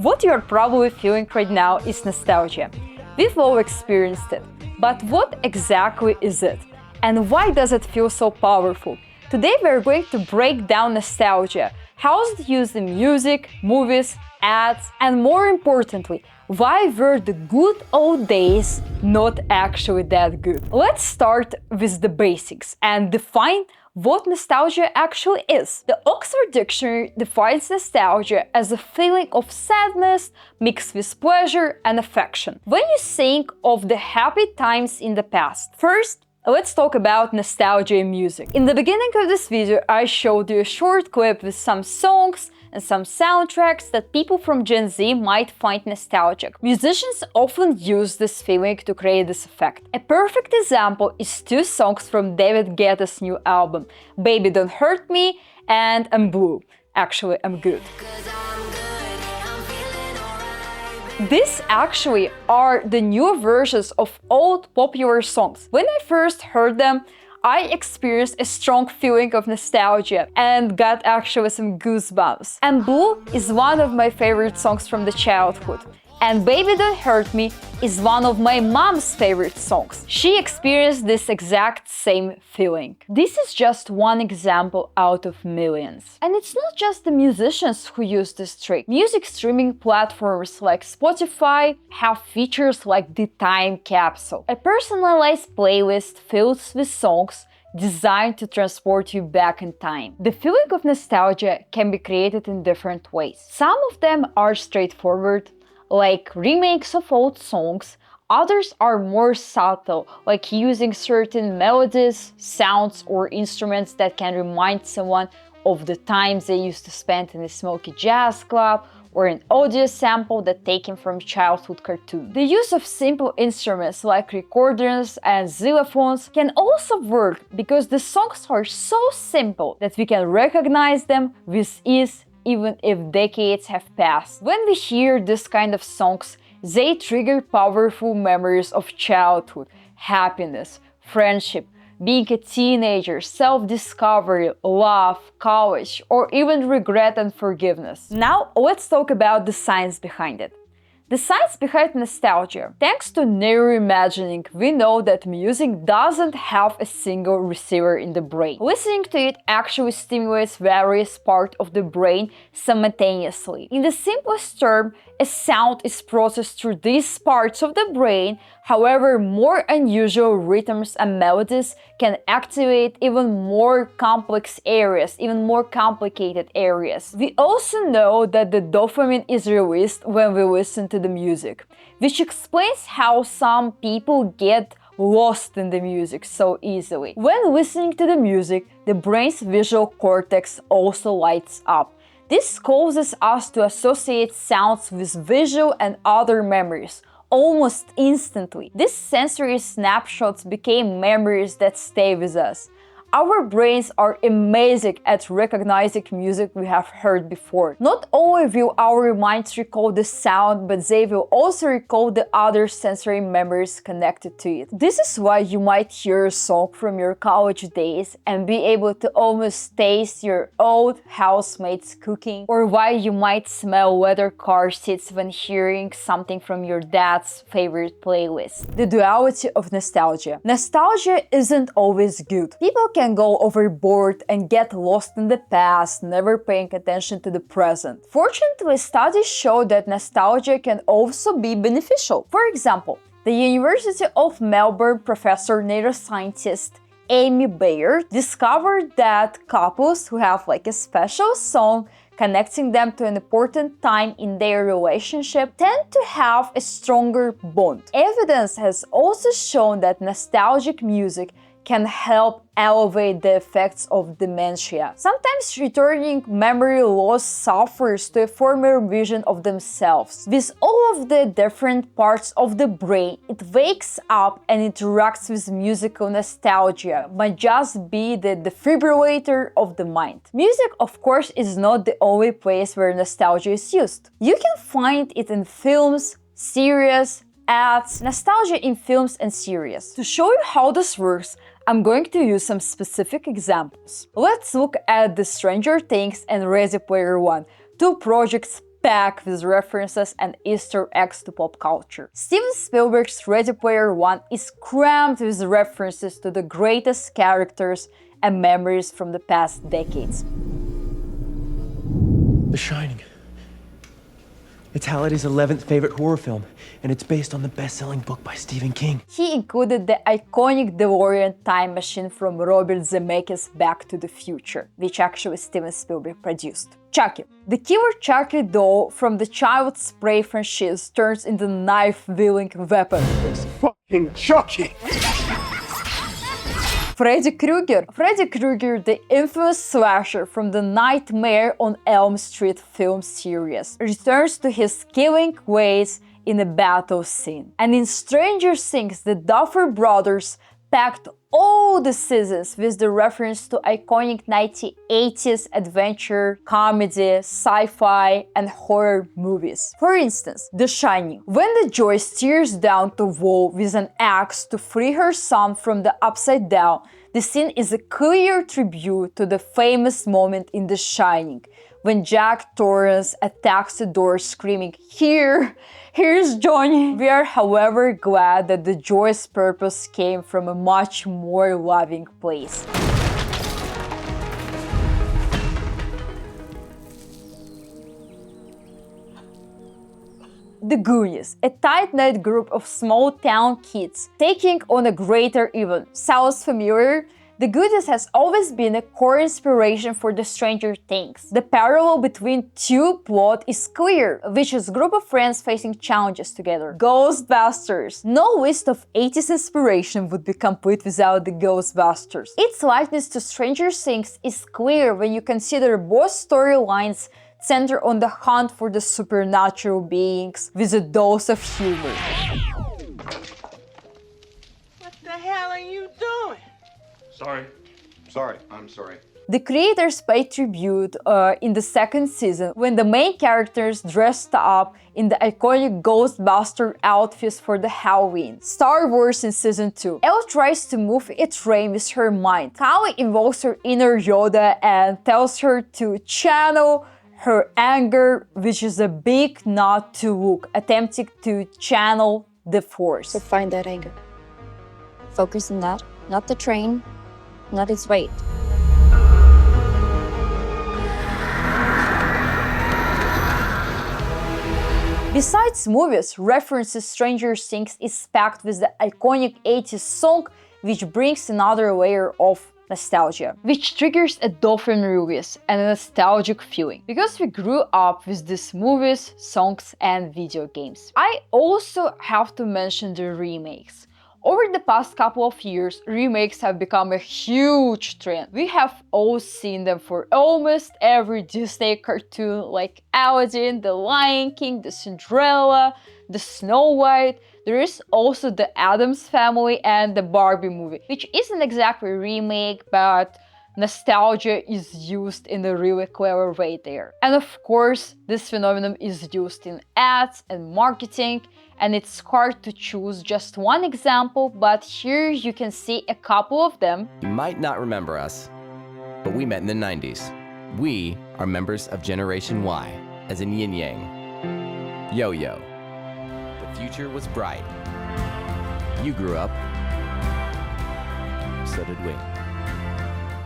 What you're probably feeling right now is nostalgia. We've all experienced it. But what exactly is it? And why does it feel so powerful? Today we're going to break down nostalgia, how it's used in music, movies, ads, and more importantly, why were the good old days not actually that good? Let's start with the basics and define what nostalgia actually is. The Oxford Dictionary defines nostalgia as a feeling of sadness mixed with pleasure and affection. When you think of the happy times in the past, first, let's talk about nostalgia in music. In the beginning of this video, I showed you a short clip with some songs and some soundtracks that people from Gen Z might find nostalgic. Musicians often use this feeling to create this effect. A perfect example is two songs from David Guetta's new album, Baby Don't Hurt Me and I'm Blue. Actually, I'm Good. These actually are the new versions of old popular songs. When I first heard them, I experienced a strong feeling of nostalgia and got actually some goosebumps. And Blue is one of my favorite songs from the childhood. And Baby Don't Hurt Me is one of my mom's favorite songs. She experienced this exact same feeling. This is just one example out of millions. And it's not just the musicians who use this trick. Music streaming platforms like Spotify have features like the Time Capsule, a personalized playlist filled with songs designed to transport you back in time. The feeling of nostalgia can be created in different ways. Some of them are straightforward, like remakes of old songs. Others are more subtle, like using certain melodies, sounds, or instruments that can remind someone of the times they used to spend in a smoky jazz club, or an audio sample that taken from childhood cartoon. The use of simple instruments like recorders and xylophones can also work because the songs are so simple that we can recognize them with ease even if decades have passed. When we hear this kind of songs, they trigger powerful memories of childhood, happiness, friendship, being a teenager, self-discovery, love, college, or even regret and forgiveness. Now let's talk about the science behind it. The science behind nostalgia. Thanks to neuroimagining, we know that music doesn't have a single receiver in the brain. Listening to it actually stimulates various parts of the brain simultaneously. In the simplest term, a sound is processed through these parts of the brain. However, more unusual rhythms and melodies can activate even more complex areas, even more complicated areas. We also know that the dopamine is released when we listen to the music, which explains how some people get lost in the music so easily. When listening to the music, the brain's visual cortex also lights up. This causes us to associate sounds with visual and other memories almost instantly. These sensory snapshots became memories that stay with us. Our brains are amazing at recognizing music we have heard before. Not only will our minds recall the sound, but they will also recall the other sensory memories connected to it. This is why you might hear a song from your college days and be able to almost taste your old housemates cooking, or why you might smell leather car seats when hearing something from your dad's favorite playlist. The duality of nostalgia. Nostalgia isn't always good. People can go overboard and get lost in the past, never paying attention to the present. Fortunately, studies show that nostalgia can also be beneficial. For example, the University of Melbourne professor neuroscientist Amy Bayer discovered that couples who have like a special song connecting them to an important time in their relationship tend to have a stronger bond. Evidence has also shown that nostalgic music can help elevate the effects of dementia. Sometimes returning memory loss suffers to a former version of themselves. With all of the different parts of the brain, it wakes up and interacts with musical nostalgia, might just be the defibrillator of the mind. Music, of course, is not the only place where nostalgia is used. You can find it in films, series, ads, nostalgia in films and series. To show you how this works, I'm going to use some specific examples. Let's look at the Stranger Things and Ready Player One, two projects packed with references and Easter eggs to pop culture. Steven Spielberg's Ready Player One is crammed with references to the greatest characters and memories from the past decades. The Shining. It's Halliday's 11th favorite horror film, and it's based on the best-selling book by Stephen King. He included the iconic DeLorean time machine from Robert Zemeckis' Back to the Future, which actually Steven Spielberg produced. Chucky. The killer Chucky doll from the Child's Play franchise turns into a knife-wielding weapon. It's fucking Chucky! Freddy Krueger. Freddy Krueger, the infamous slasher from the Nightmare on Elm Street film series, returns to his killing ways in a battle scene. And in Stranger Things, the Duffer Brothers packed all the seasons with the reference to iconic 1980s adventure, comedy, sci-fi, and horror movies. For instance, The Shining. When the Joy stares down the wall with an axe to free her son from the Upside Down, the scene is a clear tribute to the famous moment in The Shining, when Jack Torrance attacks the door screaming, Here's Johnny! We are, however, glad that the Joy's purpose came from a much more loving place. The Goonies, a tight-knit group of small-town kids taking on a greater evil. Sounds familiar? The Goonies has always been a core inspiration for the Stranger Things. The parallel between two plot is clear, which is a group of friends facing challenges together. Ghostbusters. No list of 80s inspiration would be complete without the Ghostbusters. Its likeness to Stranger Things is clear when you consider both storylines center on the hunt for the supernatural beings with a dose of humor. What the hell are you doing? Sorry, I'm sorry. The creators paid tribute in the second season when the main characters dressed up in the iconic Ghostbuster outfits for the Halloween. Star Wars in season 2. Elle tries to move a train with her mind. Kali invokes her inner Yoda and tells her to channel her anger, which is a big nod to Luke, attempting to channel the Force. So find that anger. Focus on that, not the train, not its weight. Besides movies, references Stranger Things is packed with the iconic 80s song, which brings another layer of nostalgia, which triggers a dopamine release and a nostalgic feeling, because we grew up with these movies, songs, and video games. I also have to mention the remakes. Over the past couple of years, remakes have become a huge trend. We have all seen them for almost every Disney cartoon like Aladdin, The Lion King, The Cinderella, The Snow White. There is also the Addams Family and the Barbie movie, which isn't exactly a remake, but nostalgia is used in a really clever way there. And of course, this phenomenon is used in ads and marketing, and it's hard to choose just one example, but here you can see a couple of them. You might not remember us, but we met in the 90s. We are members of Generation Y, as in yin yang. Yo-yo. The future was bright. You grew up. So did we.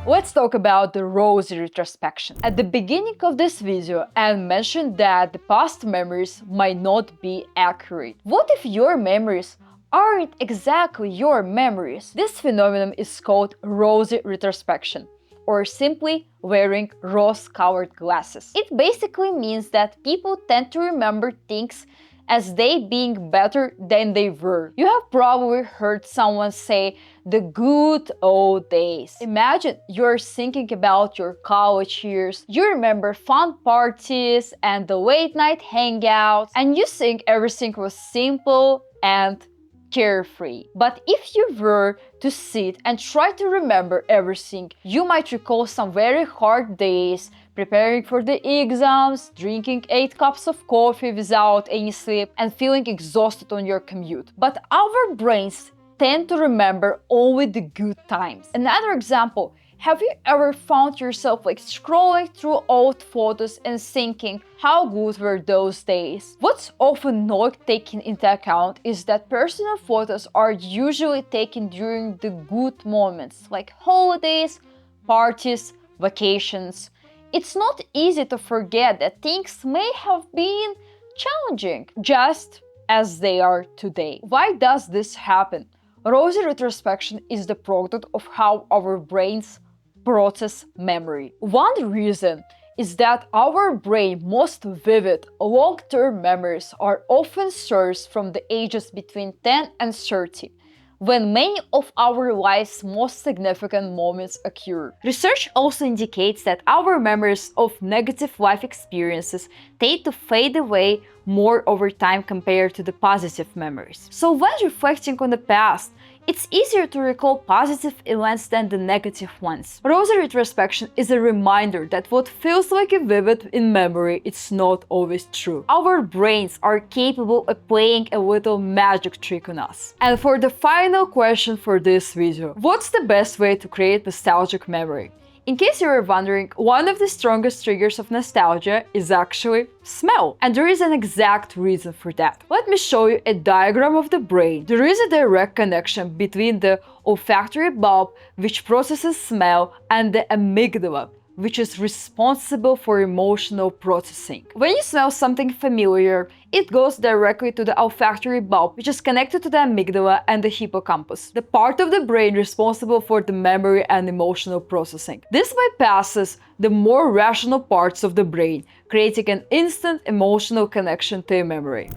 Let's talk about the Rosy Retrospection. At the beginning of this video, I mentioned that the past memories might not be accurate. What if your memories aren't exactly your memories? This phenomenon is called Rosy Retrospection, or simply wearing rose-colored glasses. It basically means that people tend to remember things as they being better than they were. You have probably heard someone say the good old days. Imagine you're thinking about your college years, you remember fun parties and the late night hangouts, and you think everything was simple and carefree. But if you were to sit and try to remember everything, you might recall some very hard days, preparing for the exams, drinking 8 cups of coffee without any sleep, and feeling exhausted on your commute. But our brains tend to remember only the good times. Another example, Have you ever found yourself like scrolling through old photos and thinking, how good were those days? What's often not taken into account is that personal photos are usually taken during the good moments, like holidays, parties, vacations. It's not easy to forget that things may have been challenging, just as they are today. Why does this happen? Rosy retrospection is the product of how our brains process memory. One reason is that our brain's most vivid long-term memories are often sourced from the ages between 10 and 30, when many of our life's most significant moments occur. Research also indicates that our memories of negative life experiences tend to fade away more over time compared to the positive memories. So when reflecting on the past, it's easier to recall positive events than the negative ones. Rosy retrospection is a reminder that what feels like a vivid in memory is not always true. Our brains are capable of playing a little magic trick on us. And for the final question for this video, what's the best way to create nostalgic memory? In case you were wondering, one of the strongest triggers of nostalgia is actually smell. And there is an exact reason for that. Let me show you a diagram of the brain. There is a direct connection between the olfactory bulb, which processes smell, and the amygdala, which is responsible for emotional processing. When you smell something familiar, it goes directly to the olfactory bulb, which is connected to the amygdala and the hippocampus, the part of the brain responsible for the memory and emotional processing. This bypasses the more rational parts of the brain, creating an instant emotional connection to a memory.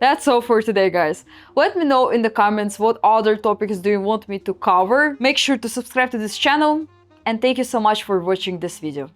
That's all for today, guys. Let me know in the comments what other topics do you want me to cover. Make sure to subscribe to this channel, and thank you so much for watching this video.